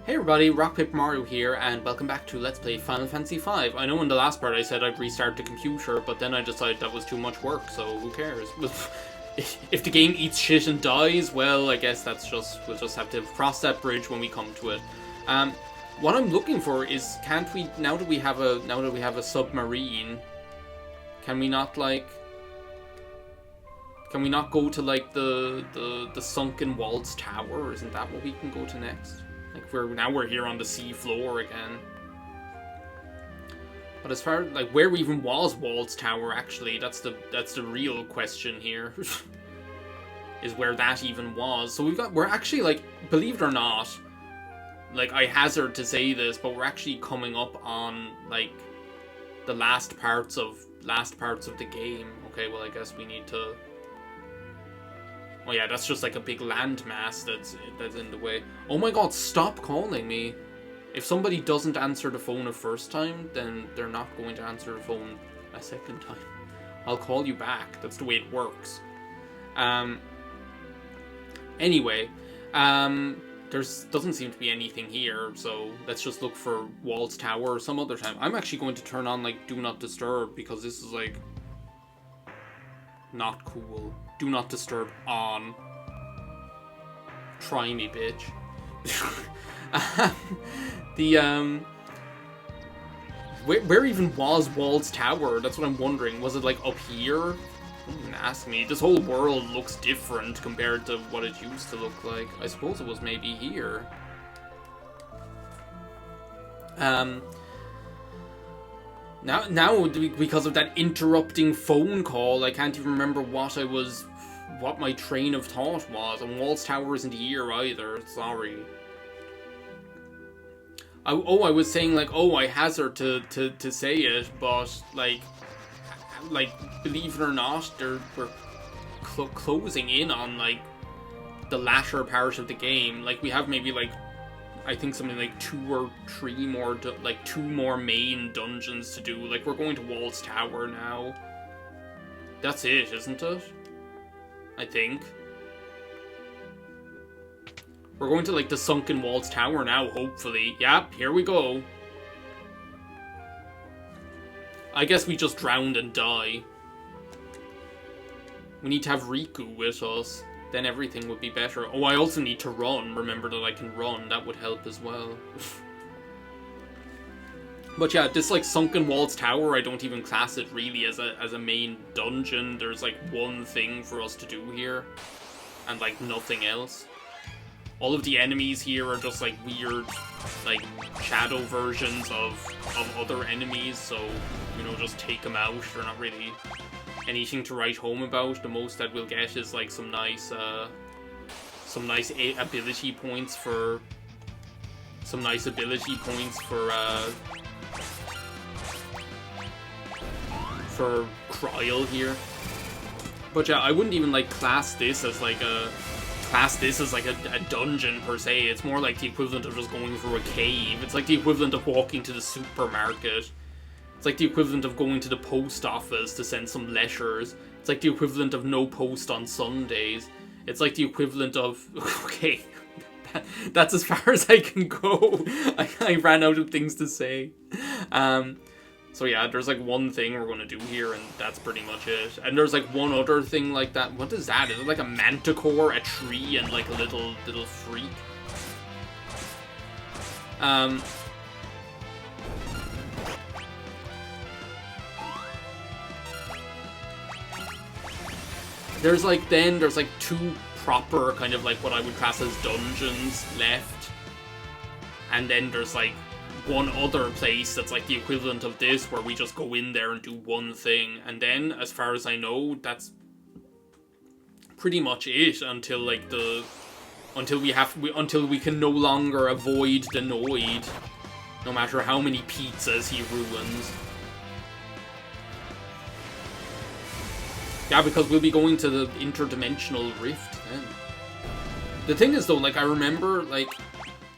Hey everybody, RockPaperMario here, and welcome back to Let's Play Final Fantasy V. I know in the last part I said I'd restart the computer, but then I decided that was too much work, so who cares? If the game eats shit and dies, well, I guess we'll just have to cross that bridge when we come to it. What I'm looking for is, now that we have a submarine, can we not go to like the sunken walls tower? Isn't that what we can go to next? Like we're here on the sea floor again. But as far like where even was Wald's Tower actually, that's the real question here. Is where that even was. So we're actually, like, believe it or not, like, I hazard to say this, but we're actually coming up on like the last parts of the game. Okay, well I guess we need to. Oh yeah, that's just like a big landmass that's in the way. Oh my god, stop calling me. If somebody doesn't answer the phone a first time, then they're not going to answer the phone a second time. I'll call you back. That's the way it works. Anyway, doesn't seem to be anything here, so let's just look for Wald's Tower some other time. I'm actually going to turn on, like, Do Not Disturb, because this is, like, not cool. Do Not Disturb on. Try me, bitch. Where even was Wald's Tower? That's what I'm wondering. Was it, like, up here? Don't even ask me. This whole world looks different compared to what it used to look like. I suppose it was maybe here. Now, because of that interrupting phone call, I can't even remember what my train of thought was. And Wald's Tower isn't here either. Sorry. I was saying, like, I hazard to say it, but, like, believe it or not, we're closing in on, like, the latter part of the game. Like, we have maybe, like, I think something like 2 or 3 more, 2 more main dungeons to do. Like, we're going to Wald's Tower now. That's it, isn't it? I think. We're going to, like, the sunken Wald's Tower now, hopefully. Yep, here we go. I guess we just drowned and die. We need to have Riku with us. Then everything would be better. Oh, I also need to run. Remember that I can run. That would help as well. But yeah, this, like, sunken Wald's Tower, I don't even class it really as a main dungeon. There's, like, one thing for us to do here. And, like, nothing else. All of the enemies here are just, like, weird, like, shadow versions of other enemies. So, you know, just take them out. They're not really anything to write home about. The most that we'll get is, like, some nice ability points for Kryl here. But yeah, I wouldn't even, like, class this as like a dungeon per se. It's more like the equivalent of just going through a cave. It's like the equivalent of walking to the supermarket. It's like the equivalent of going to the post office to send some letters. It's like the equivalent of no post on Sundays. It's like the equivalent of... Okay, that's as far as I can go. I ran out of things to say. So yeah, there's like one thing we're going to do here, and that's pretty much it. And there's like one other thing like that. What is that? Is it like a manticore, a tree, and like a little freak? There's like 2 proper kind of like what I would class as dungeons left. And then there's like one other place that's like the equivalent of this, where we just go in there and do one thing. And then, as far as I know, that's pretty much it until like until we can no longer avoid the Noid, no matter how many pizzas he ruins. Yeah, because we'll be going to the interdimensional rift then. The thing is, though, like, I remember the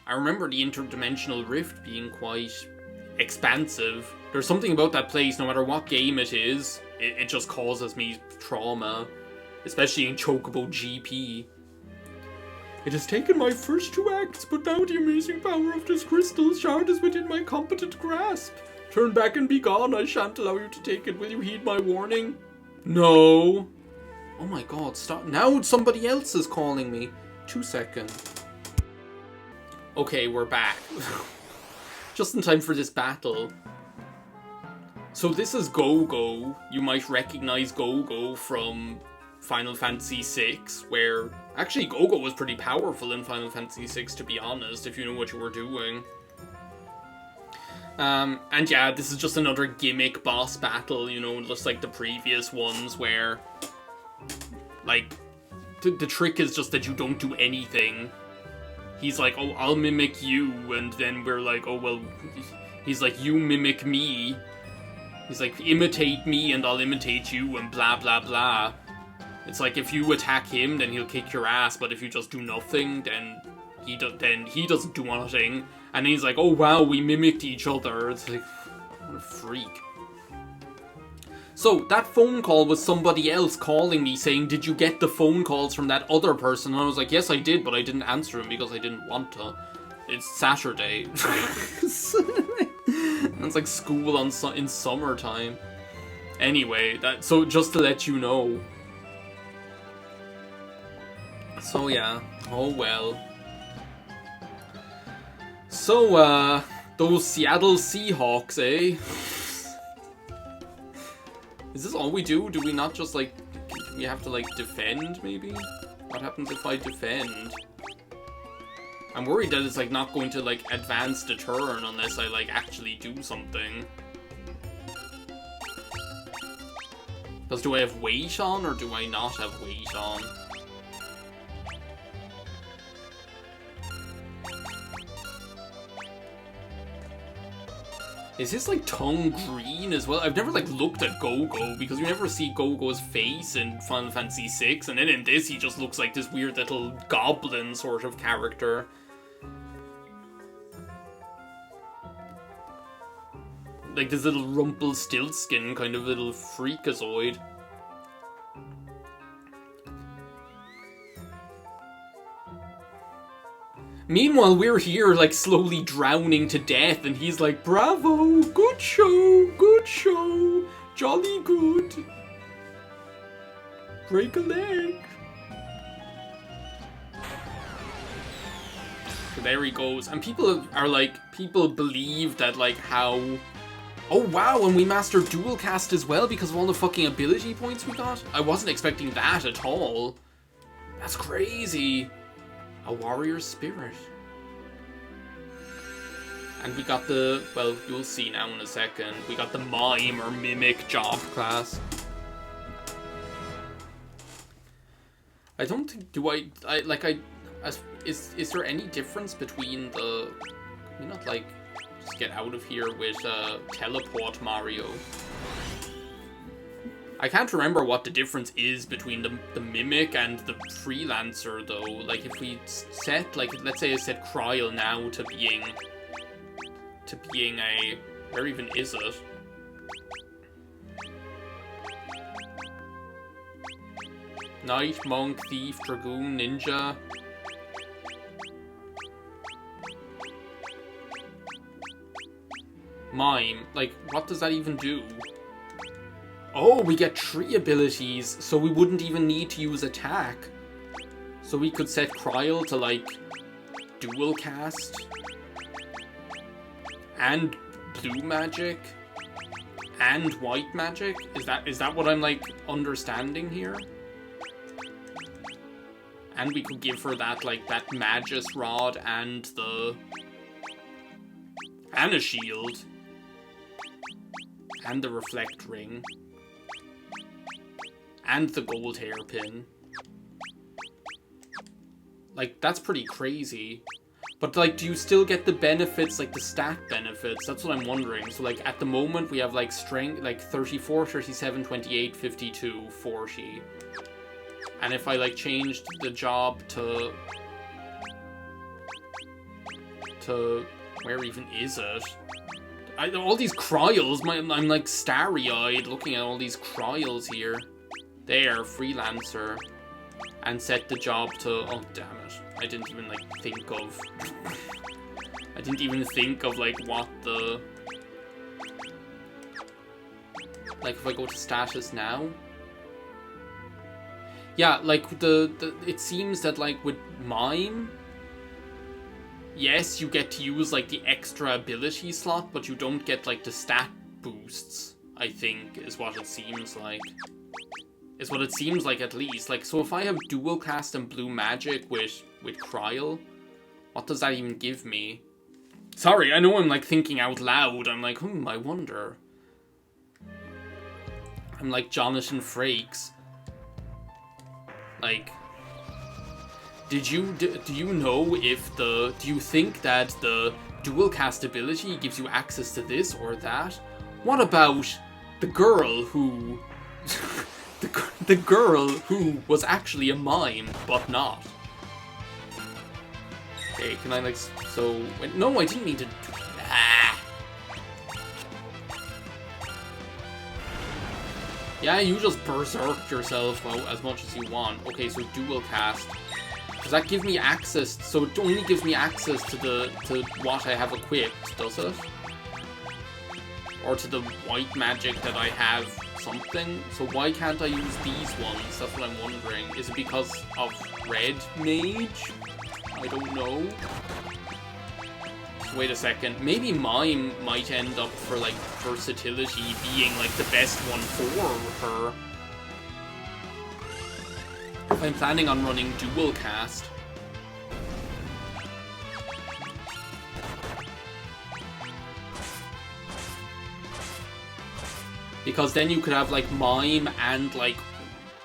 interdimensional rift being quite expansive. There's something about that place, no matter what game it is, it just causes me trauma. Especially in Chocobo GP. It has taken my first 2 acts, but now the amazing power of this crystal shard is within my competent grasp. Turn back and be gone. I shan't allow you to take it. Will you heed my warning? No. Oh my god, stop. Now somebody else is calling me. 2 seconds. Okay, we're back. Just in time for this battle. So this is Go-Go. You might recognize Go-Go from Final Fantasy VI, where... Actually, Go-Go was pretty powerful in Final Fantasy VI, to be honest, if you knew what you were doing. And yeah, this is just another gimmick boss battle, you know, just like the previous ones, where... Like, the trick is just that you don't do anything. He's like, oh, I'll mimic you, and then we're like, oh, well... He's like, you mimic me. He's like, imitate me and I'll imitate you, and blah blah blah. It's like, if you attack him, then he'll kick your ass, but if you just do nothing, then he doesn't do anything. And he's like, oh wow, we mimicked each other. It's like, what a freak. So, that phone call was somebody else calling me saying, did you get the phone calls from that other person? And I was like, yes I did, but I didn't answer him because I didn't want to. It's Saturday. It's like school in summertime. Anyway, so just to let you know. So yeah, oh well. So, those Seattle Seahawks, eh? Is this all we do? Do we not just, like, do we have to, like, defend, maybe? What happens if I defend? I'm worried that it's, like, not going to, like, advance the turn unless I, like, actually do something. Because do I have weight on, or do I not have weight on? Is his, like, tongue green as well? I've never, like, looked at Go-Go, because you never see Go-Go's face in Final Fantasy VI, and then in this he just looks like this weird little goblin sort of character. Like this little Rumpelstiltskin kind of little freakazoid. Meanwhile, we're here, like, slowly drowning to death, and he's like, bravo, good show, jolly good. Break a leg. So there he goes. And people are like, people believe that, like, how... Oh wow, and we mastered dual cast as well because of all the fucking ability points we got? I wasn't expecting that at all. That's crazy. A warrior spirit. And we got the, well, you'll see now in a second, we got the Mime or Mimic job class. I don't think, is there any difference between the, can we not, like, just get out of here with, Teleport Mario? I can't remember what the difference is between the Mimic and the Freelancer, though. Like, if we set, like, let's say I set Kryl now to being a... Where even is it? Knight, Monk, Thief, Dragoon, Ninja... Mime. Like, what does that even do? Oh, we get 3 abilities, so we wouldn't even need to use attack. So we could set Kryl to, like, dual cast. And blue magic. And white magic. Is that what I'm, like, understanding here? And we could give her that, like, that Magus Rod and the... And a shield. And the Reflect Ring. And the gold hairpin. Like, that's pretty crazy. But, like, do you still get the benefits, like, the stat benefits? That's what I'm wondering. So, like, at the moment, we have, like, strength, like, 34, 37, 28, 52, 40. And if I, like, changed the job to... Where even is it? All these Kryls, I'm, like, starry-eyed looking at all these Kryls here. There, Freelancer. And set the job to... Oh, damn it. I didn't even, like, think of... I didn't even think of, like, what the... Like, if I go to status now... Yeah, like, it seems that, like, with Mime... Yes, you get to use, like, the extra ability slot, but you don't get, like, the stat boosts, I think, is what it seems like. Is what it seems like, at least. Like, so if I have dual cast and blue magic with Kryl, what does that even give me? Sorry, I know I'm, like, thinking out loud. I'm like, I wonder. I'm like Jonathan Frakes. Like... do you know if do you think that the dual cast ability gives you access to this or that? What about the girl who... the girl who was actually a mime, but not? Okay, can I, like, so... Wait, no, I didn't mean to... Yeah, you just berserk yourself as much as you want. Okay, so dual cast. Does that give me access? So it only gives me access to what I have equipped, does it? Or to the white magic that I have something? So why can't I use these ones? That's what I'm wondering. Is it because of red mage? I don't know. So wait a second. Maybe Mime might end up for, like, versatility being, like, the best one for her. If I'm planning on running dual cast. Because then you could have, like, Mime and, like...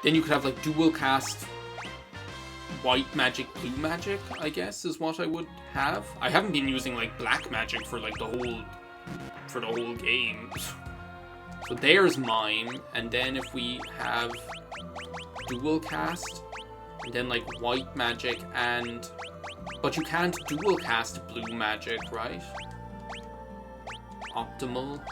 Then you could have, like, dual cast white magic, blue magic, I guess, is what I would have. I haven't been using, like, black magic for, like, the whole game. So there's Mime, and then if we have dual cast, and then, like, white magic and... But you can't dual cast blue magic, right? Optimal.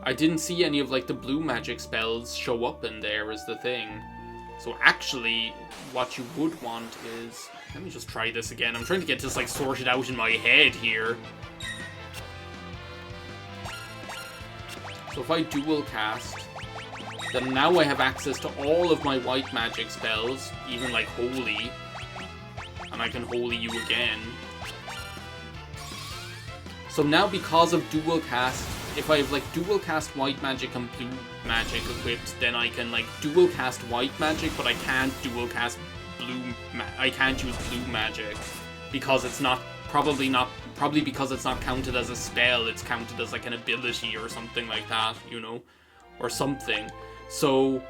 I didn't see any of, like, the blue magic spells show up in there is the thing. So actually, what you would want is... Let me just try this again. I'm trying to get this, like, sorted out in my head here. So if I dual cast, then now I have access to all of my white magic spells, even, like, Holy. And I can Holy you again. So now because of dual cast... If I have, like, dual cast white magic and blue magic equipped, then I can, like, dual cast white magic, but I can't dual cast I can't use blue magic because it's not probably because it's not counted as a spell. It's counted as, like, an ability or something like that, you know, or something. So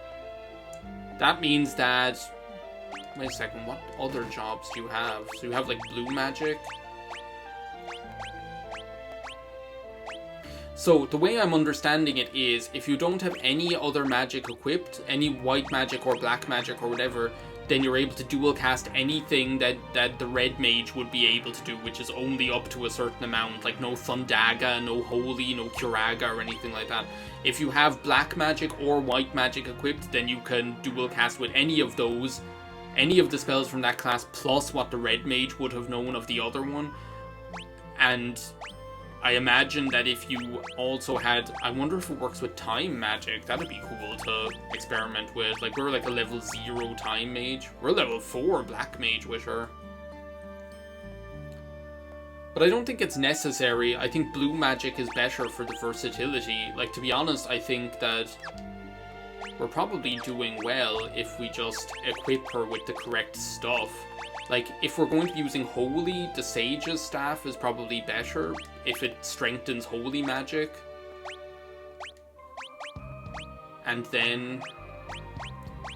that means that... Wait a second. What other jobs do you have? So you have, like, blue magic. So, the way I'm understanding it is, if you don't have any other magic equipped, any white magic or black magic or whatever, then you're able to dual cast anything that the red mage would be able to do, which is only up to a certain amount, like no Thundaga, no Holy, no Curaga, or anything like that. If you have black magic or white magic equipped, then you can dual cast with any of those, any of the spells from that class, plus what the red mage would have known of the other one. And I imagine that if you also had... I wonder if it works with time magic. That'd be cool to experiment with. Like, we're like a level 0 time mage. We're level 4 black mage with her. But I don't think it's necessary. I think blue magic is better for the versatility. Like, to be honest, I think that we're probably doing well if we just equip her with the correct stuff. Like, if we're going to be using Holy, the Sage's staff is probably better if it strengthens Holy magic. And then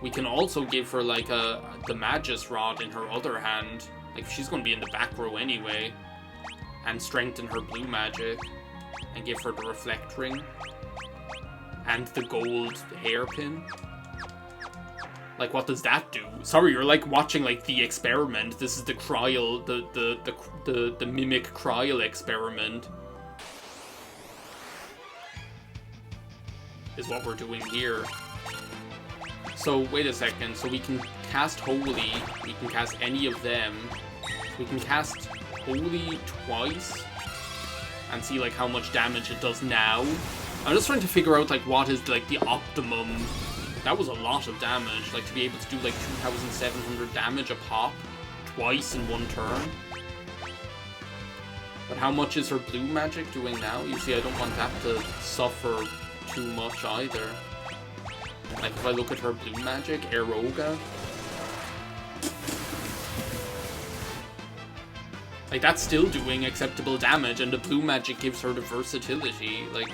we can also give her, like, the Magus Rod in her other hand. Like, she's going to be in the back row anyway. And strengthen her blue magic. And give her the Reflect Ring. And the gold hairpin. Like, what does that do? Sorry, you're, like, watching, like, the experiment. This is the Kryl, the Mimic Kryl experiment. Is what we're doing here. So, wait a second. So we can cast Holy. We can cast any of them. We can cast Holy twice. And see, like, how much damage it does now. I'm just trying to figure out, like, what is, like, the optimum. That was a lot of damage. Like, to be able to do, like, 2,700 damage a pop. Twice in one turn. But how much is her blue magic doing now? You see, I don't want that to suffer too much either. Like, if I look at her blue magic, Eroga. Like, that's still doing acceptable damage, and the blue magic gives her the versatility. Like,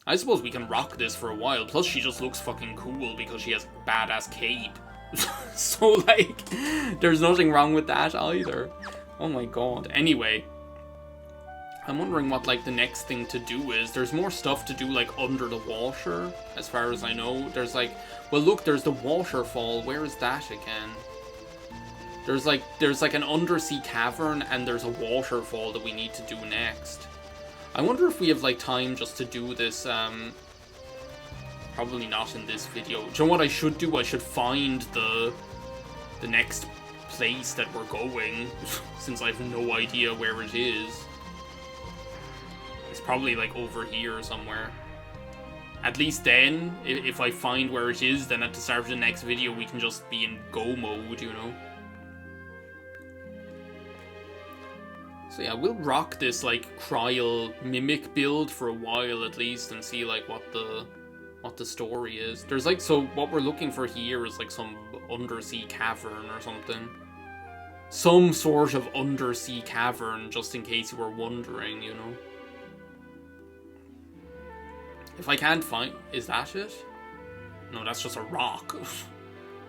I suppose we can rock this for a while. Plus, she just looks fucking cool because she has badass cape. So, like, there's nothing wrong with that either. Oh my god. Anyway. I'm wondering what, like, the next thing to do is. There's more stuff to do, like, under the water, as far as I know. There's, like... Well, look, there's the waterfall. Where is that again? There's like an undersea cavern, and there's a waterfall that we need to do next. I wonder if we have, like, time just to do this, Probably not in this video. Do you know what I should do? I should find the next place that we're going, since I have no idea where it is. It's probably, like, over here somewhere. At least then, if I find where it is, then at the start of the next video we can just be in go mode, you know? So yeah, we'll rock this, like, Cryle Mimic build for a while at least, and see, like, what the story is. There's, like, so what we're looking for here is, like, some undersea cavern or something. Some sort of undersea cavern, just in case you were wondering, you know? If I can't find... Is that it? No, that's just a rock.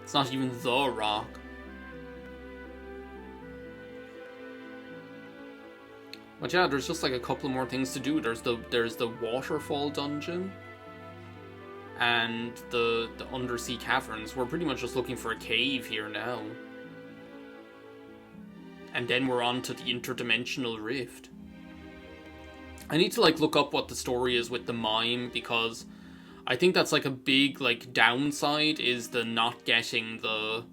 It's not even the rock. But yeah, there's just, like, a couple more things to do. There's the waterfall dungeon. And the undersea caverns. We're pretty much just looking for a cave here now. And then we're on to the interdimensional rift. I need to, like, look up what the story is with the Mime, because I think that's, like, a big, like, downside is the not getting the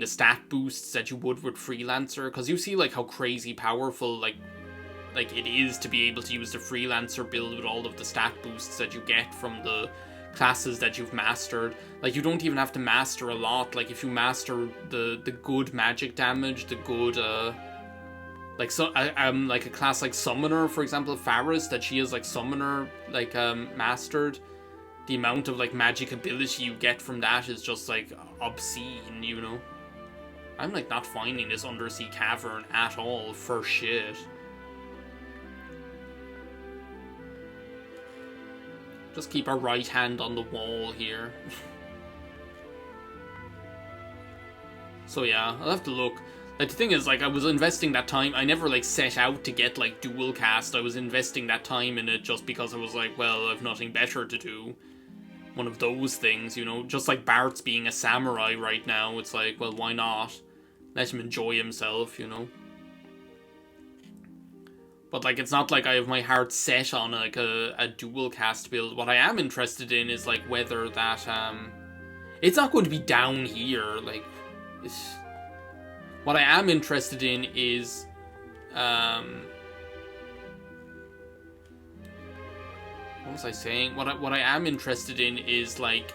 stat boosts that you would with Freelancer, because you see, like, how crazy powerful, like it is to be able to use the Freelancer build with all of the stat boosts that you get from the classes that you've mastered. Like, you don't even have to master a lot. Like, if you master the good magic damage, the good, like, so, like, a class like Summoner, for example, Faris, that she is, like, Summoner, like, mastered, the amount of, like, magic ability you get from that is just, like, obscene, you know? I'm, like, not finding this undersea cavern at all, for shit. Just keep our right hand on the wall here. So yeah, I'll have to look. Like, the thing is, like, I was investing that time. I never, like, set out to get, like, dual cast. I was investing that time in it just because I was like, well, I've nothing better to do. One of those things, you know? Just like Bart's being a samurai right now. It's like, well, why not? Let him enjoy himself, you know? But, like, it's not like I have my heart set on, like, a dual cast build. What I am interested in is, like, whether that, it's not going to be down here, like, what I am interested in is, what was I saying? What I am interested in is, like,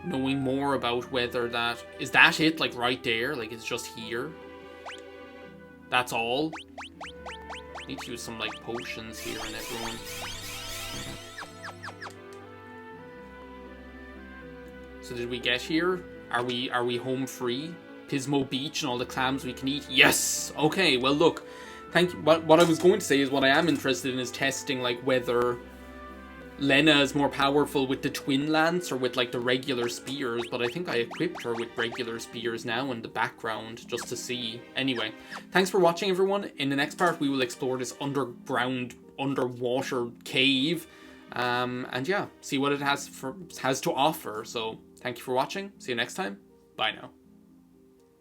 knowing more about whether that... Is that it? Like, right there? Like, it's just here? That's all? Need to use some, like, potions here and everyone. So did we get here? Are we home free? Pismo Beach and all the clams we can eat? Yes! Okay, well, look. Thank you. What I was going to say is what I am interested in is testing, like, whether Lena is more powerful with the twin lance or with, like, the regular spears, but I think I equipped her with regular spears now in the background, just to see. Anyway, thanks for watching, everyone. In the next part, we will explore this underwater cave, and yeah, see what it has to offer. So, thank you for watching. See you next time. Bye now.